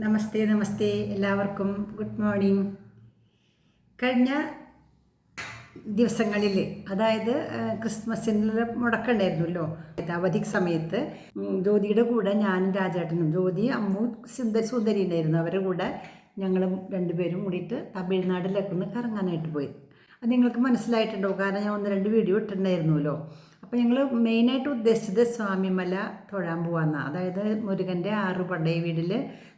നമസ്തേ നമസ്തേ എല്ലാവർക്കും good morning. കഴിഞ്ഞ ദിവസങ്ങളിൽ അതായത് ക്രിസ്മസിനുള്ള മുടക്കമുണ്ടായിരുന്നല്ലോ, അവധി സമയത്ത് ജ്യോതിയുടെ കൂടെ ഞാനും രാജേട്ടനും, ജ്യോതി അമ്മു സുന്ദരി ഉണ്ടായിരുന്നു, അവരുടെ കൂടെ ഞങ്ങളും രണ്ടുപേരും കൂടിയിട്ട് തമിഴ്നാട്ടിലേക്ക് ഒന്ന് കറങ്ങാനായിട്ട് പോയി. അത് നിങ്ങൾക്ക് മനസ്സിലായിട്ടുണ്ടാവും, കാരണം ഞാൻ 1-2 വീഡിയോ ഇട്ടിട്ടുണ്ടായിരുന്നല്ലോ. അപ്പോൾ ഞങ്ങൾ മെയിനായിട്ട് ഉദ്ദേശിച്ചത് സ്വാമിമല തൊഴാൻ പോകാമെന്നാണ്. അതായത് മുരുകൻ്റെ 6 പടയ വീടിൽ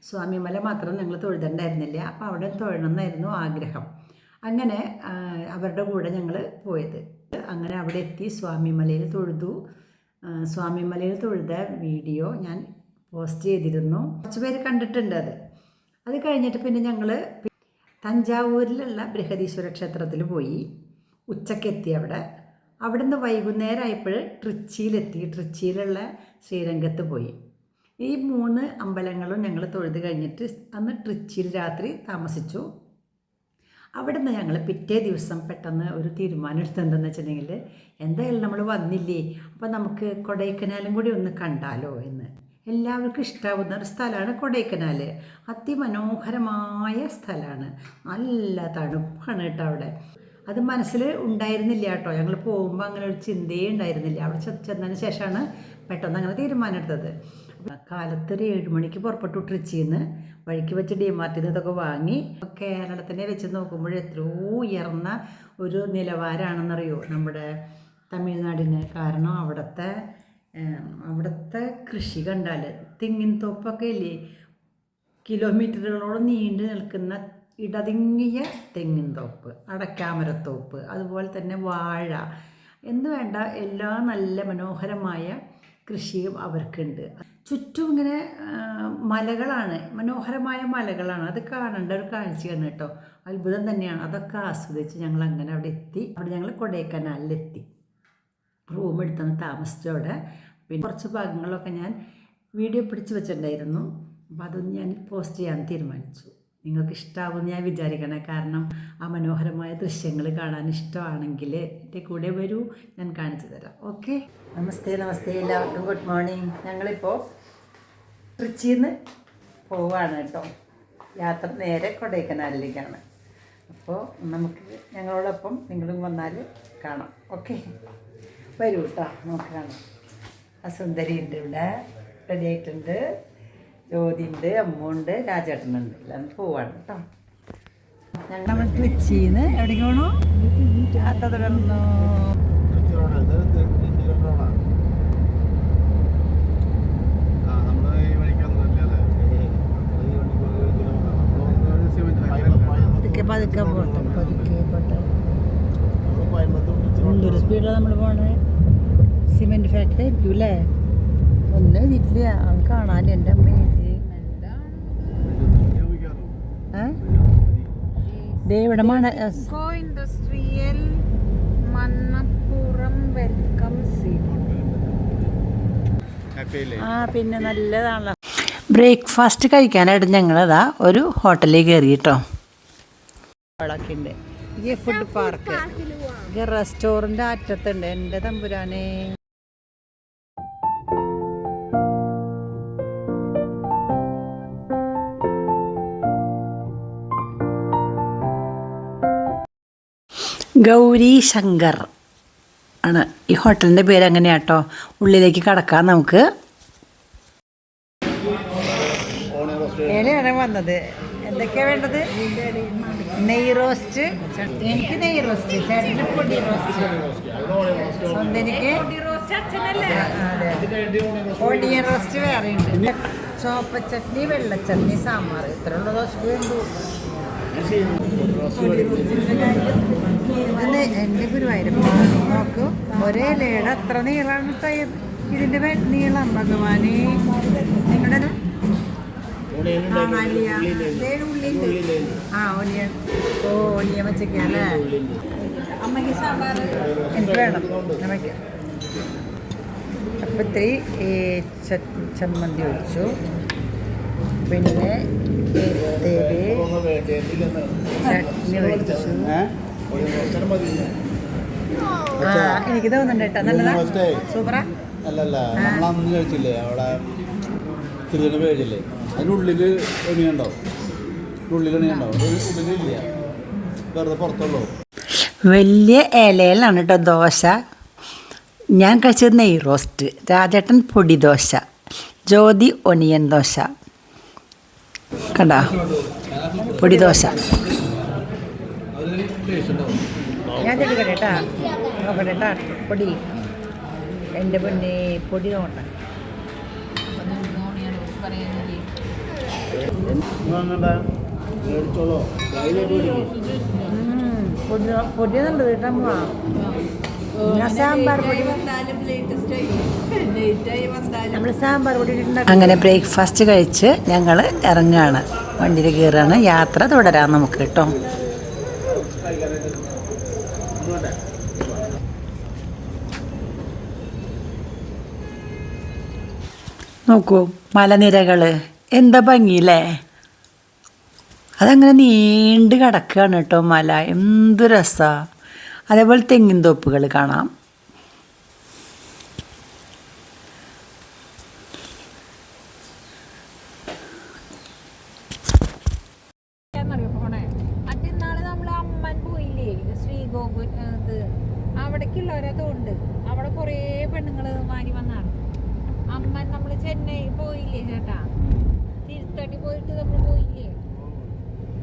സ്വാമിമല മാത്രം ഞങ്ങൾ തൊഴുതുണ്ടായിരുന്നില്ല, അപ്പോൾ അവിടെ തൊഴണമെന്നായിരുന്നു ആഗ്രഹം. അങ്ങനെ അവരുടെ കൂടെ ഞങ്ങൾ പോയത്. അങ്ങനെ അവിടെ എത്തി സ്വാമിമലയിൽ തൊഴുതു. സ്വാമിമലയിൽ തൊഴുത വീഡിയോ ഞാൻ പോസ്റ്റ് ചെയ്തിരുന്നു, കുറച്ച് പേര് കണ്ടിട്ടുണ്ട്. അത് കഴിഞ്ഞിട്ട് പിന്നെ ഞങ്ങൾ തഞ്ചാവൂരിലുള്ള ബൃഹദീശ്വര ക്ഷേത്രത്തിൽ പോയി. ഉച്ചക്കെത്തി അവിടെ നിന്ന് വൈകുന്നേരമായപ്പോൾ ട്രിച്ചിയിലുള്ള ശ്രീരംഗത്ത് പോയി. ഈ 3 അമ്പലങ്ങളും ഞങ്ങൾ തൊഴുത് കഴിഞ്ഞിട്ട് അന്ന് ട്രിച്ചിയിൽ രാത്രി താമസിച്ചു. അവിടെ നിന്ന് ഞങ്ങൾ പിറ്റേ ദിവസം പെട്ടെന്ന് ഒരു തീരുമാനം എടുത്തത് എന്താണെന്ന് വെച്ചിട്ടുണ്ടെങ്കിൽ, എന്തായാലും നമ്മൾ വന്നില്ലേ, അപ്പോൾ നമുക്ക് കൊടൈക്കനാലും കൂടി ഒന്ന് കണ്ടാലോ എന്ന്. എല്ലാവർക്കും ഇഷ്ടാവുന്ന ഒരു സ്ഥലമാണ് കൊടൈക്കനാൽ. അതിമനോഹരമായ സ്ഥലമാണ്, നല്ല തണുപ്പാണ് കേട്ടോ അവിടെ. അത് മനസ്സിൽ ഉണ്ടായിരുന്നില്ല കേട്ടോ, ഞങ്ങൾ പോകുമ്പോൾ അങ്ങനെ ഒരു ചിന്തയേ ഉണ്ടായിരുന്നില്ല. അവിടെ ചെന്നതിന് ശേഷമാണ് പെട്ടെന്ന് അങ്ങനെ തീരുമാനം എടുത്തത്. കാലത്തൊരു 7 മണിക്ക് പുറപ്പെട്ടു ട്രിച്ചിയിൽ നിന്ന്. വഴിക്ക് വെച്ച് ഡിമാർട്ടിൽ നിന്നൊക്കെ വാങ്ങി. കേരളത്തിനെ വെച്ച് നോക്കുമ്പോൾ എത്രയോ ഉയർന്ന ഒരു നിലവാരമാണെന്നറിയോ നമ്മുടെ തമിഴ്നാടിന്. കാരണം അവിടുത്തെ കൃഷി കണ്ടാൽ തെങ്ങിൻ തോപ്പൊക്കെ ഇല്ലേ, കിലോമീറ്ററുകളോളം നീണ്ടു നിൽക്കുന്ന ഇടതിങ്ങിയ തെങ്ങിൻ തോപ്പ്, അടക്കാമരത്തോപ്പ്, അതുപോലെ തന്നെ വാഴ എന്ന് വേണ്ട എല്ലാ നല്ല മനോഹരമായ കൃഷിയും അവർക്കുണ്ട്. ചുറ്റും ഇങ്ങനെ മലകളാണ്, മനോഹരമായ മലകളാണ്. അത് കാണേണ്ട ഒരു കാഴ്ചയാണ് കേട്ടോ, അത്ഭുതം തന്നെയാണ്. അതൊക്കെ ആസ്വദിച്ച് ഞങ്ങൾ അങ്ങനെ അവിടെ എത്തി. അവിടെ ഞങ്ങൾ കൊടൈക്കനാലിലെത്തി, റൂം എടുത്തൊന്ന് താമസിച്ചു അവിടെ. പിന്നെ കുറച്ച് ഭാഗങ്ങളൊക്കെ ഞാൻ വീഡിയോ പിടിച്ച് വെച്ചിട്ടുണ്ടായിരുന്നു, അപ്പോൾ അതൊന്ന് ഞാൻ പോസ്റ്റ് ചെയ്യാൻ തീരുമാനിച്ചു. നിങ്ങൾക്ക് ഇഷ്ടമാകുമെന്ന് ഞാൻ വിചാരിക്കണേ, കാരണം ആ മനോഹരമായ ദൃശ്യങ്ങൾ കാണാൻ ഇഷ്ടമാണെങ്കിൽ എൻ്റെ കൂടെ വരൂ, ഞാൻ കാണിച്ചു തരാം. ഓക്കെ, നമസ്തേ എല്ലാവർക്കും ഗുഡ് മോർണിംഗ്. ഞങ്ങളിപ്പോൾ ട്രിച്ചിയിൽ നിന്ന് പോവുകയാണ് കേട്ടോ. യാത്ര നേരെ കൊടൈക്കനാലിലേക്കാണ്. അപ്പോൾ നമുക്ക് ഞങ്ങളോടൊപ്പം നിങ്ങളും വന്നാൽ കാണാം. ഓക്കെ, വരൂ കേട്ടോ, നമുക്ക് കാണാം. ആ സുന്ദരി ഉണ്ട്, ഇവിടെ റെഡി ആയിട്ടുണ്ട്. ജ്യോതിയുണ്ട്, അമ്മുണ്ട്, രാജേട്ടനുണ്ട്, എല്ലാം പോവാണ് കേട്ടോ. ഞങ്ങൾ ട്രിച്ചിയിൽ നിന്ന് എവിടേക്ക് പോകണോ? തുടർന്നു പതുക്കെ പോട്ടെ, എന്തൊരു സ്പീഡിലാണ് നമ്മൾ പോണേ. സിമെൻറ്റ് ഫാക്ടറി ആയിരിക്കും അല്ലേ? ഒന്നും എഴുതിയിട്ടില്ല, അത് കാണാൻ. എൻ്റെ അമ്മ ഇവിടെ ഇൻഡസ്ട്രിയൽ മണ്ണപ്പുറം വെൽക്കം പിന്നെ നല്ലതാണല്ലോ. ബ്രേക്ക്ഫാസ്റ്റ് കഴിക്കാനായിട്ട് ഞങ്ങളതാ ഒരു ഹോട്ടലിൽ കയറി കേട്ടോ. അവിടെ ഉണ്ട് ഈ ഫുഡ് പാർക്ക്, റെസ്റ്റോറൻറ്റ് അറ്റത്തുണ്ട്. എൻ്റെ തമ്പുരാനെ, ഗൗരി ശങ്കർ ആണ് ഈ ഹോട്ടലിൻ്റെ പേര്. അങ്ങനെയാണ് കേട്ടോ. ഉള്ളിലേക്ക് കടക്കാം നമുക്ക്. ഇലയാണ് വന്നത്. എന്തൊക്കെയാണ് വേണ്ടത്? നെയ് റോസ്റ്റ്. എനിക്ക് നെയ് റോസ്റ്റ്, ചേട്ടന് പൊടി റോസ്റ്റ്, സ്വന്തനിക്ക് ഓണിയൻ റോസ്റ്റ് വേറെ ഉണ്ട്. ചോപ്പ ചട്നി, വെള്ള ചട്നി, സാമ്പാർ, ഇത്രയുള്ള ദോശക്ക് വേണ്ടു. എൻ്റെ ഗുരുവായൂരപ്പ നോക്കൂ, ഒരേ ഇലയുടെ അത്ര നീളമാണ് ഇതിൻ്റെ നീളം. ഭഗവാനെ, നിങ്ങളുടെ ഒനിയൻ. ഓ, ഒനിയൻ വെച്ചൊക്കെയല്ലേ അമ്മയ്ക്ക് സാമ്പാർ? എനിക്ക് വേണം അമ്മയ്ക്ക്. അപ്പം ഇത്തിരി ചമ്മന്തി ഒഴിച്ചു. പിന്നെ ചട്നി ഒഴിച്ചു. എനിക്ക് തോന്നുന്നുണ്ട് കേട്ടോ, നല്ലതാ, സൂപ്പറാ. അല്ലല്ല, നമ്മളന്ന് കഴിച്ചില്ലേ അവിടെ തിരുവനന്തപുരം കഴിച്ചില്ലേ? അതിനുള്ളിൽ എണിയുണ്ടാവും, ഉള്ളിലെണിയുണ്ടാവും, ഉള്ളിലില്ല, വെറുതെ പുറത്തുള്ളൂ. വലിയ ഇലയിലാണ് കേട്ടോ ദോശ. ഞാൻ കഴിച്ചത് നെയ് റോസ്റ്റ്, രാജേട്ടൻ പൊടി ദോശ, ജ്യോതി ഒനിയൻ ദോശ. കണ്ടോ പൊടി ദോശ. ഞാൻ കേട്ടാ നോക്കട്ടെ പൊടി, എൻ്റെ പൊന്നെ പൊടി നോക്കട്ടെ. പൊടി നല്ലത് കേട്ടോ. സാമ്പാർ പൊടി, നമ്മൾ സാമ്പാർ പൊടി. അങ്ങനെ ബ്രേക്ക്ഫാസ്റ്റ് കഴിച്ച് ഞങ്ങൾ ഇറങ്ങുകയാണ്, വണ്ടിയിൽ കയറുകയാണ്. യാത്ര തുടരാം നമുക്ക് കേട്ടോ. നോക്കൂ മലനിരകൾ, എന്താ ഭംഗിയില്ലേ. അതങ്ങനെ നീണ്ട് കിടക്കുകയാണ് കേട്ടോ മല. എന്ത് രസമാണ്. അതേപോലെ തെങ്ങിൻ തോപ്പുകൾ കാണാം. അവിടേക്കുള്ളവരതുകൊണ്ട് അവിടെ കുറേ പെണ്ണുങ്ങൾ മാറി വന്നാണ്. അമ്മൻ നമ്മൾ ചെന്നൈ പോയില്ലേ ചേട്ടാ, തിരുത്തടി പോയിട്ട് നമ്മൾ പോയില്ലേ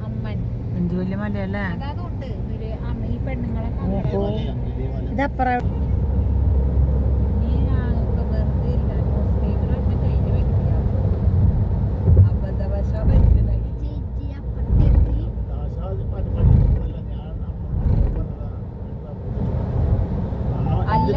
അമ്മൻ. എന്ത് വലിയ മലയല്ലേ. അതുകൊണ്ട് ഈ പെണ്ണുങ്ങളെ ഇതപ്പുറം വെറുതെ ഇല്ല മുസ്ലിമിലൊക്കെ കഴിഞ്ഞ് വെക്കുക അബദ്ധവശം മനസ്സിലായി. അല്ല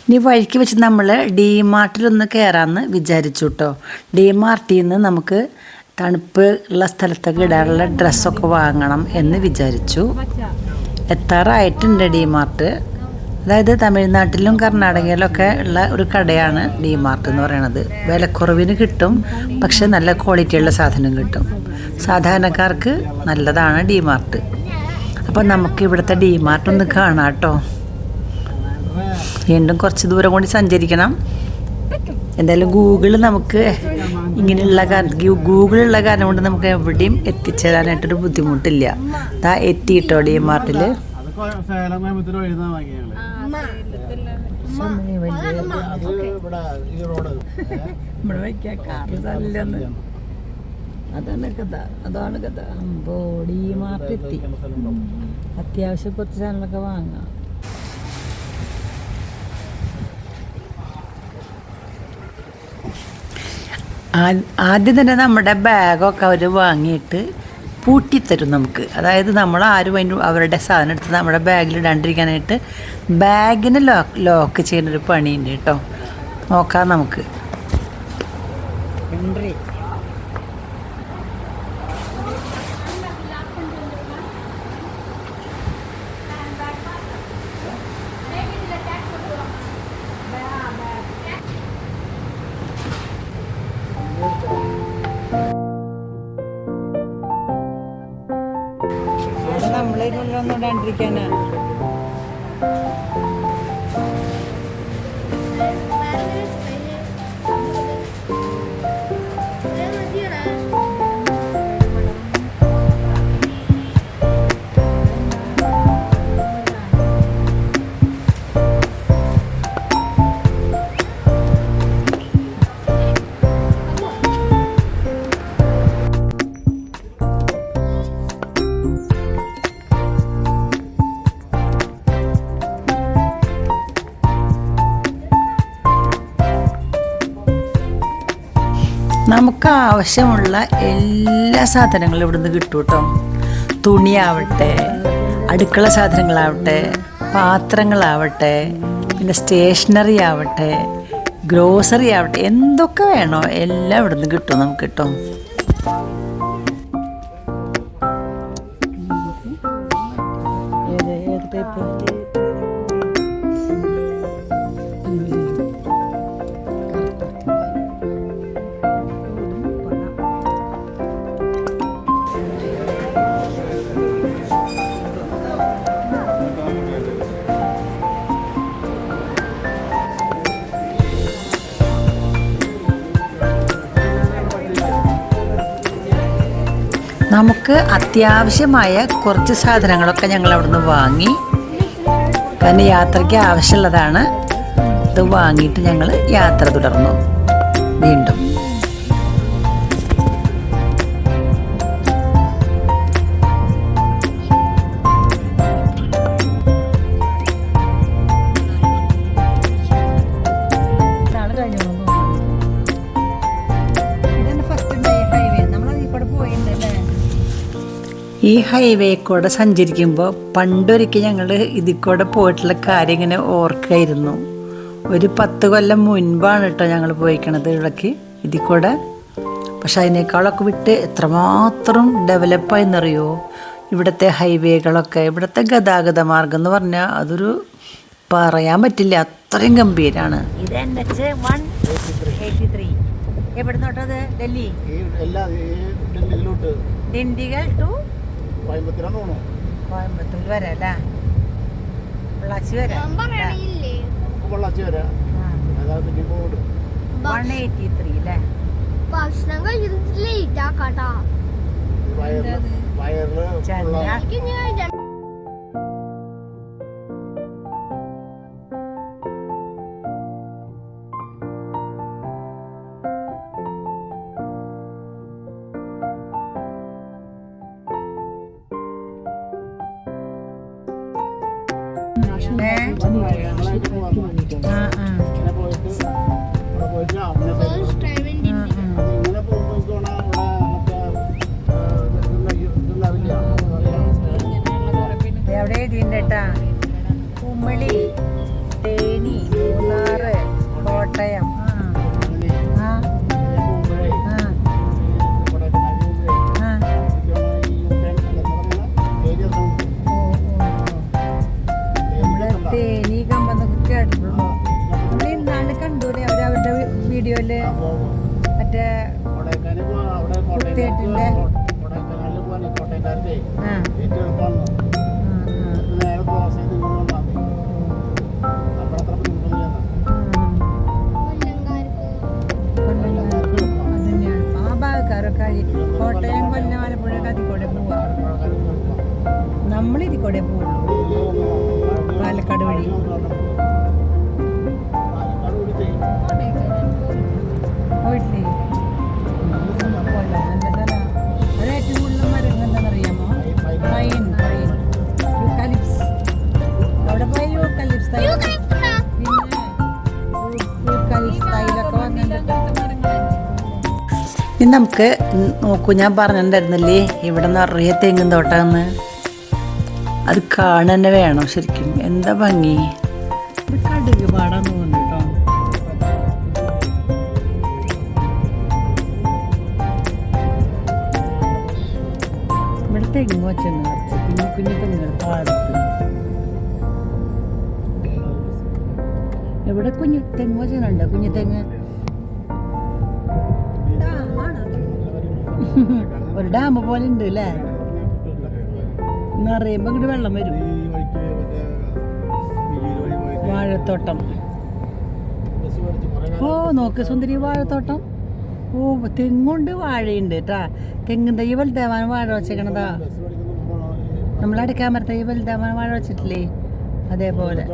ഇനി വഴിക്ക് വെച്ച് നമ്മൾ DMart കയറാമെന്ന് വിചാരിച്ചു കേട്ടോ. DMart നമുക്ക് തണുപ്പ് ഉള്ള സ്ഥലത്തൊക്കെ ഇടാനുള്ള ഡ്രസ്സൊക്കെ വാങ്ങണം എന്ന് വിചാരിച്ചു. എത്താറായിട്ടുണ്ട് DMart. അതായത് തമിഴ്നാട്ടിലും കർണാടകയിലൊക്കെ ഉള്ള ഒരു കടയാണ് DMart എന്ന് പറയുന്നത്. വിലക്കുറവിന് കിട്ടും, പക്ഷെ നല്ല ക്വാളിറ്റിയുള്ള സാധനം കിട്ടും. സാധാരണക്കാർക്ക് നല്ലതാണ് DMart. അപ്പോൾ നമുക്ക് ഇവിടുത്തെ DMart ഒന്ന് കാണാം കേട്ടോ. വീണ്ടും കുറച്ച് ദൂരം കൂടി സഞ്ചരിക്കണം. എന്തായാലും നമുക്ക് ഇങ്ങനെയുള്ള ഗൂഗിളുള്ള കാരണം കൊണ്ട് നമുക്ക് എവിടെയും എത്തിച്ചേരാനായിട്ടൊരു ബുദ്ധിമുട്ടില്ല. അതാ എത്തിയിട്ടോ DMartൽ. അതാണ് കഥ. DMart എത്തി. അത്യാവശ്യം കുറച്ച് സാധനങ്ങളൊക്കെ വാങ്ങാം. ആദ്യം തന്നെ നമ്മുടെ ബാഗൊക്കെ അവർ വാങ്ങിയിട്ട് പൂട്ടിത്തരും നമുക്ക്. അതായത് നമ്മൾ ആരും അവരുടെ സാധനം എടുത്ത് നമ്മുടെ ബാഗിൽ ഇടാണ്ടിരിക്കാനായിട്ട് ബാഗിന് ലോക്ക് ചെയ്യുന്നൊരു പണിയുണ്ട് കേട്ടോ. നോക്കാം നമുക്ക്. നമ്മളൊന്നും ഇടാണ്ടിരിക്കാനാ. നമുക്ക് ആവശ്യമുള്ള എല്ലാ സാധനങ്ങളും ഇവിടുന്ന് കിട്ടും കേട്ടോ. തുണിയാവട്ടെ, അടുക്കള സാധനങ്ങളാവട്ടെ, പാത്രങ്ങളാവട്ടെ, പിന്നെ സ്റ്റേഷനറി ആവട്ടെ, ഗ്രോസറി ആവട്ടെ, എന്തൊക്കെ വേണോ എല്ലാം ഇവിടെ നിന്ന് കിട്ടും നമുക്ക് കിട്ടും. നമുക്ക് അത്യാവശ്യമായ കുറച്ച് സാധനങ്ങളൊക്കെ ഞങ്ങൾ അവിടുന്ന് വാങ്ങി. കാരണം യാത്രയ്ക്ക് ആവശ്യമുള്ളതാണ്. ഇത് വാങ്ങിയിട്ട് ഞങ്ങൾ യാത്ര തുടർന്നു വീണ്ടും. ഈ ഹൈവേ കൂടെ സഞ്ചരിക്കുമ്പോൾ പണ്ടൊരിക്കൽ ഞങ്ങൾ ഇതിൽ കൂടെ പോയിട്ടുള്ള കാര്യം ഇങ്ങനെ ഓർക്കായിരുന്നു. ഒരു 10 കൊല്ലം മുൻപാണ് കേട്ടോ ഞങ്ങൾ പോയിക്കണത് ഇവിടേക്ക് ഇതിൽ കൂടെ. പക്ഷെ അതിനേക്കാളൊക്കെ വിട്ട് എത്രമാത്രം ഡെവലപ്പായെന്നറിയോ ഇവിടുത്തെ ഹൈവേകളൊക്കെ. ഇവിടുത്തെ ഗതാഗത മാർഗം എന്ന് പറഞ്ഞാൽ അതൊരു പറയാൻ പറ്റില്ല, അത്രയും ഗംഭീരമാണ്. ഇത് NH-183 എവിടുന്നോട്ടത്? ഡൽഹി, ഡിണ്ടിഗൽ ടു കോയമ്പത്തൂർ വരെ അല്ലേ? പൊള്ളാച്ചി വരെ 183 അല്ലേ? ഭക്ഷണം കഴിക്കുന്നത് ലേറ്റ് ആക്കാട്ടാ. എവിടെ എഴുതിണ്ടാ? കുമളി, തേനി, മൂന്നാറ്, കോട്ടയം. തേനി കമ്പെന്നൊക്കെ കേട്ടിട്ടുള്ളൂ. നമ്മൾ ഇന്നാണ് കണ്ടൂലേ അവരവരുടെ വീഡിയോയില് മറ്റേ കുത്തേട്ടിന്റെ. ആ ഭാഗക്കാരൊക്കെ കോട്ടയം, കൊല്ലം, ആലപ്പുഴ, അതിക്കൂടെ പോവാ. നമ്മളിതിക്കൂടെ പോവുള്ളൂ, പാലക്കാട് വഴി. പോയിട്ടില്ലേ? ഏറ്റവും കൂടുതൽ മരം എന്താണെന്നറിയാമോ? പൈൻ, യൂക്കാലിപ്സ്. അവിടെ പോയി യൂക്കാലിപ്സ് തൈ, പിന്നെ യൂക്കാലിപ്സ് തൈലൊക്കെ വന്നിട്ടുണ്ട്. ഇനി നമുക്ക് നോക്കൂ, ഞാൻ പറഞ്ഞിട്ടുണ്ടായിരുന്നില്ലേ ഇവിടെ നിറയെ തെങ്ങും തോട്ടാന്ന്. അത് കാണാൻ തന്നെ വേണം ശരിക്കും, എന്താ ഭംഗി. കടുക് പാടാൻ തോന്നുന്നു കേട്ടോ. ഇവിടെ തെങ്ങ് വച്ചെന്ന് നിറച്ച് കുഞ്ഞു കുഞ്ഞു തെങ്ങുകൾ പാടത്ത്. എവിടെ കുഞ്ഞു തെങ്ങ് വച്ചുണ്ട്? കുഞ്ഞു തെങ്ങ് ഒരു ഡാം പോലെ ഉണ്ട് അല്ലേ? നിറയുമ്പോ ഇങ്ങോട്ട് വെള്ളം വരും. വാഴത്തോട്ടം. ഓ നോക്ക് സുന്ദരി, വാഴത്തോട്ടം. ഓ തെങ്ങുണ്ട്, വാഴയുണ്ട് കേട്ടാ. തെങ്ങും തൈ വലുതാവാൻ വാഴ വെച്ചേക്കണതാ. നമ്മളടക്കാൻ മര തൈ വലുതാവാൻ വാഴ വെച്ചിട്ടില്ലേ? അതേപോലെ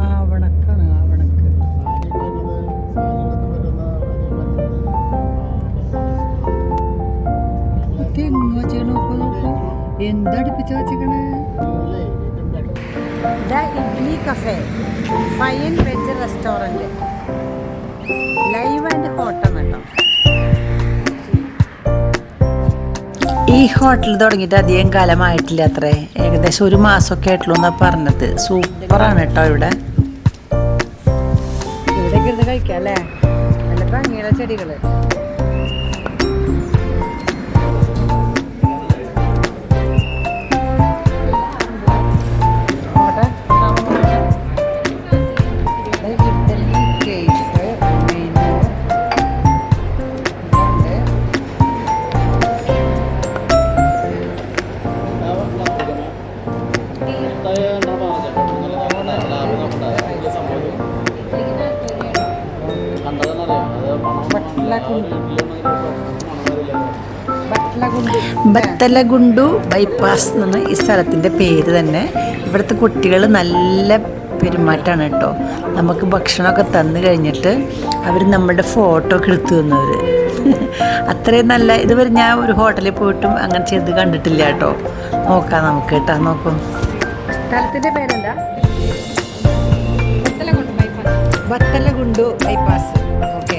ആവണക്കാണ്, ആവണക്ക്. തെങ്ങ് വെച്ചേക്കണ നോക്കൂ, നോക്കൂ എന്തടുപ്പിച്ച വെച്ചേക്കണേ. Idli cafe, fine veg restaurant, live and hotel കേട്ടോ. ഈ ഹോട്ടൽ തുടങ്ങിയിട്ട് അധികം കാലമായിട്ടില്ല അത്രേ, ഏകദേശം 1 മാസമൊക്കെ ആയിട്ടുള്ളൂ എന്നാണ് പറഞ്ഞത്. സൂപ്പറാണ് കേട്ടോ ഇവിടെ. ഇവിടേക്ക് ഇരുന്ന് കഴിക്കാം അല്ലേ, നല്ല ഭംഗിയുള്ള ചെടികൾ. ബത്തലഗുണ്ടു ബൈപ്പാസ് എന്നാണ് ഈ സ്ഥലത്തിൻ്റെ പേര് തന്നെ. ഇവിടുത്തെ കുട്ടികൾ നല്ല പെരുമാറ്റമാണ് കേട്ടോ. നമുക്ക് ഭക്ഷണമൊക്കെ തന്നു കഴിഞ്ഞിട്ട് അവർ നമ്മുടെ ഫോട്ടോ ഒക്കെ എടുത്തു തന്നവർ. അത്രയും നല്ല, ഇതുവരെ ഞാൻ ഒരു ഹോട്ടലിൽ പോയിട്ടും അങ്ങനെ ചെയ്ത് കണ്ടിട്ടില്ല കേട്ടോ. നോക്കാം നമുക്ക് കേട്ടോ, നോക്കും. സ്ഥലത്തിൻ്റെ പേരെന്താ? ബത്തലഗുണ്ടു ബൈപ്പാസ്. ഓക്കെ,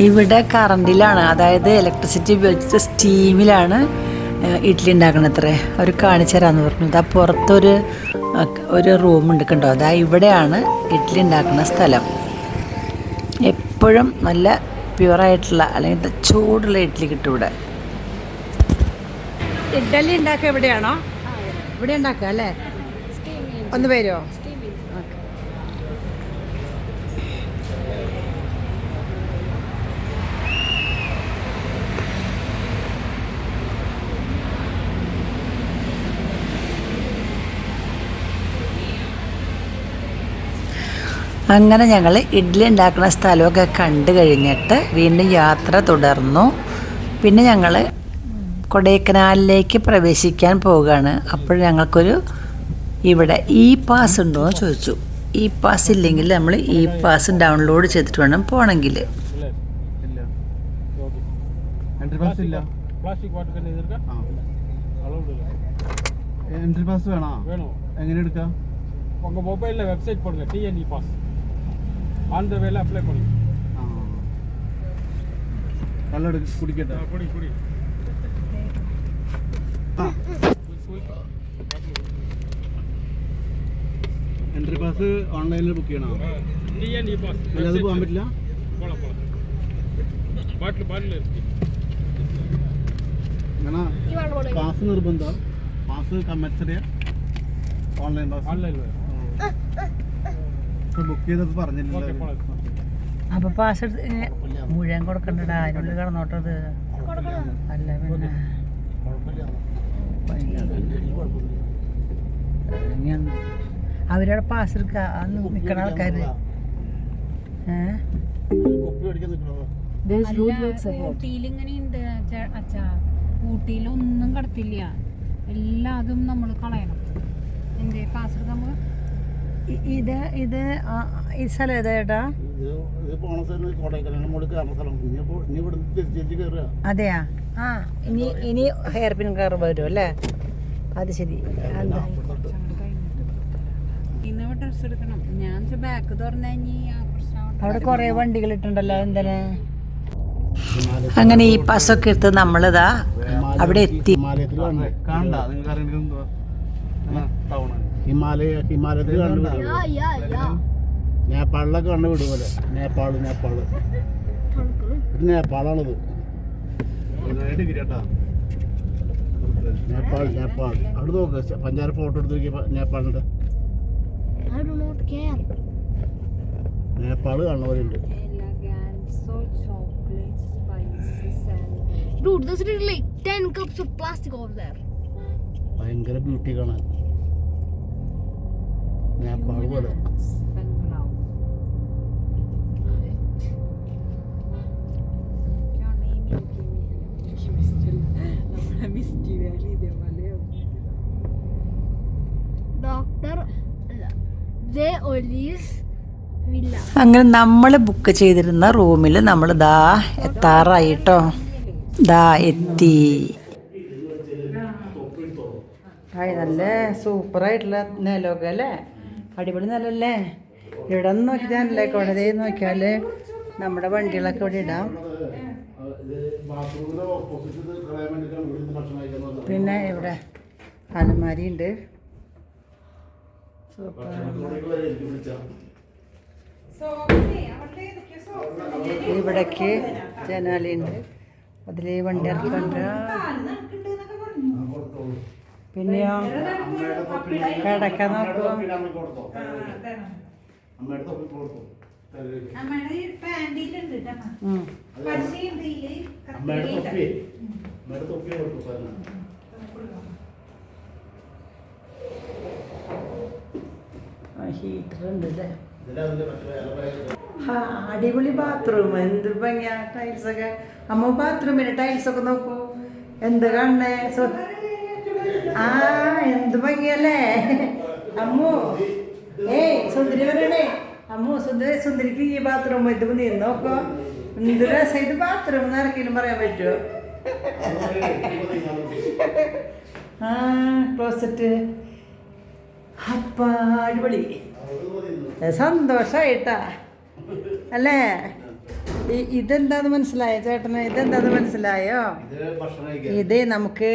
ഇവിടെ കറണ്ടിലാണ്, അതായത് ഇലക്ട്രിസിറ്റി ഉപയോഗിച്ചിട്ട് സ്റ്റീമിലാണ് ഇഡ്ഡലി ഉണ്ടാക്കണത്രേ. അവർ കാണിച്ചു തരാമെന്ന് പറഞ്ഞു. ഇതാ പുറത്തൊരു റൂമുണ്ട് കണ്ടോ, അതാ ഇവിടെയാണ് ഇഡ്ഡലി ഉണ്ടാക്കുന്ന സ്ഥലം. എപ്പോഴും നല്ല പ്യുവറായിട്ടുള്ള അല്ലെങ്കിൽ ചൂടുള്ള ഇഡ്ഡലി കിട്ടും ഇവിടെ. ഇഡ്ഡലി ഉണ്ടാക്കുക എവിടെയാണോ? ഇവിടെ ഉണ്ടാക്കുക അല്ലേ? ഒന്ന് പേരോ? അങ്ങനെ ഞങ്ങൾ ഇഡ്ഡലി ഉണ്ടാക്കുന്ന സ്ഥലമൊക്കെ കണ്ടു കഴിഞ്ഞിട്ട് വീണ്ടും യാത്ര തുടർന്നു. പിന്നെ ഞങ്ങൾ കൊടൈക്കനാലിലേക്ക് പ്രവേശിക്കാൻ പോവുകയാണ്. അപ്പോൾ ഞങ്ങൾക്കൊരു ഇവിടെ ഇ പാസ് ഉണ്ടോ എന്ന് ചോദിച്ചു. ഇ പാസ് ഇല്ലെങ്കിൽ നമ്മൾ ഇ പാസ് ഡൗൺലോഡ് ചെയ്തിട്ട് വേണം പോകണമെങ്കിൽ. എൻട്രി പാസ് വേണോ? എങ്ങനെ എടുക്കാം? உங்க மொபைல்ல வெப்சைட் போடுங்க டிஎன்இ பாஸ் அந்த வேலை அப்ளை பண்ணுங்க. நல்லா குடிக்கட்டா? குடி എൻട്രി പാസ് ഓൺലൈനിൽ ബുക്ക് ചെയ്യണോ? டிஎன்இ பாஸ் അല്ലാതെ പോകാൻ പറ്റില്ല? போலாம் பாட்டில் അങ്ങനെ പാസ് നിർബന്ധം? പാസ് കമ്പൽസറിയാ? Online pass? ஆன்லைன்ல ബുക്ക് ചെയ്തത് പറഞ്ഞില്ലല്ലോ. അപ്പൊ പാസ് മുഴുവൻ കൊടുക്കണ്ടടാ, അതിനുള്ളിൽ കിടന്നോട്ടത് അല്ല. പിന്നെ അവരവിടെ പാസ് എടുക്ക നിക്കണ ആൾക്കാര്. ഊട്ടിയിൽ ഇങ്ങനെയുണ്ട് അച്ഛാ, ഊട്ടിയിലൊന്നും കടത്തില്ല, എല്ലാതും നമ്മൾ കളയണം. എന്തേ പാസ് എടുക്കാൻ പോവാ? ഇത് ഈ സ്ഥലം ഏതാ ചേട്ടാ? അതെയാ? ആ, ഇനി ഹെയർ പിൻ കാർ വരും അല്ലേ? അത് ശരി. ഇന്ന് ഡ്രസ് എടുക്കണം. ഞാൻ ബാക്ക് തുറന്നു അവിടെ കൊറേ വണ്ടികൾ ഇട്ടുണ്ടല്ലോ. എന്തിനാ? അങ്ങനെ ഈ പാസ്സൊക്കെ എടുത്ത് നമ്മളിതാ അവിടെ എത്തി. ഹിമാലയത്തിൽ നേപ്പാളിലൊക്കെ കണ്ടു വിടും പോലെ. നേപ്പാളാണിത്. നേപ്പാൾ അവിടെ നോക്ക്. പഞ്ചാര ഫോട്ടോ എടുത്ത് നോക്കിയ നേപ്പാളിന്റെ. നേപ്പാള് കാണുന്ന പോലെ ഉണ്ട്. Dude, there's literally like 10 cups of plastic over there. ഭയങ്കര ബ്യൂട്ടി കാണാൻ. നേപ്പാൾ പോലെ. Doctor J Olise villa. അങ്ങനെ നമ്മൾ ബുക്ക് ചെയ്തിരുന്ന റൂമിൽ നമ്മൾ ദാ എത്താറായിട്ടോ. ദാ എത്തി. നല്ല സൂപ്പറായിട്ടുള്ള നിലമൊക്കെ അല്ലേ, അടിപൊളി നിലല്ലേ. ഇവിടെ നിന്ന് നോക്കിയാലല്ലേ കോടതി നോക്കിയാൽ നമ്മുടെ വണ്ടികളൊക്കെ ഇവിടെ ഇടാം. പിന്നെ ഇവിടെ അലമാരി ഉണ്ട്. ഇവിടേക്ക് ജനാലുണ്ട്, അതിൽ വണ്ടി ഇറക്കണ്ട. പിന്നെയോ കിടക്കാൻ നോക്കുമോ? ഹീറ്റർ ഉണ്ട് അല്ലേ. അടിപൊളി ബാത്റൂം, എന്ത് ഭംഗിയാ. ടൈൽസൊക്കെ അമ്മ ബാത്റൂമിന് ടൈൽസൊക്കെ നോക്കൂ, എന്ത് കാണണേ. ആ എന്ത് ഭംഗിയല്ലേ അമ്മു. സുന്ദരി പറയണേ അമ്മു, സുന്ദരിക്ക് ഈ ബാത്റൂം ഇത് നീ നോക്കോ, എന്ത് രസം ഇത് ബാത്റൂം എന്ന് ആർക്കെങ്കിലും പറയാൻ പറ്റുമോ? ആ ക്ലോസറ്റ് അപ്പ അടിപൊളി, സന്തോഷായിട്ടാ അല്ലേ. ഇതെന്താന്ന് മനസ്സിലായോ ചേട്ടന്? ഇതെന്താന്ന് മനസ്സിലായോ? ഇത് നമുക്ക്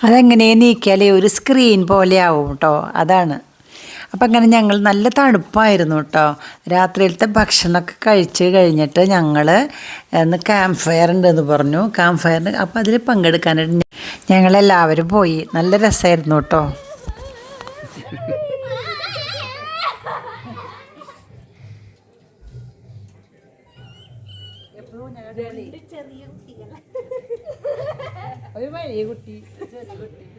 അതെങ്ങനെ നീക്കിയാലേ ഒരു സ്ക്രീൻ പോലെ ആവും കേട്ടോ, അതാണ്. അപ്പം അങ്ങനെ ഞങ്ങൾ നല്ല തണുപ്പായിരുന്നു കേട്ടോ. രാത്രിയിലത്തെ ഭക്ഷണമൊക്കെ കഴിച്ച് കഴിഞ്ഞിട്ട് ഞങ്ങൾ ഇന്ന് ക്യാമ്പ് ഫയർ ഉണ്ടെന്ന് പറഞ്ഞു. ക്യാമ്പ് ഫയറിന് അപ്പം അതിൽ പങ്കെടുക്കാനായിട്ട് ഞങ്ങളെല്ലാവരും പോയി. നല്ല രസമായിരുന്നു കേട്ടോ. ഒരു വലിയ കുട്ടി ചെറിയ കുട്ടി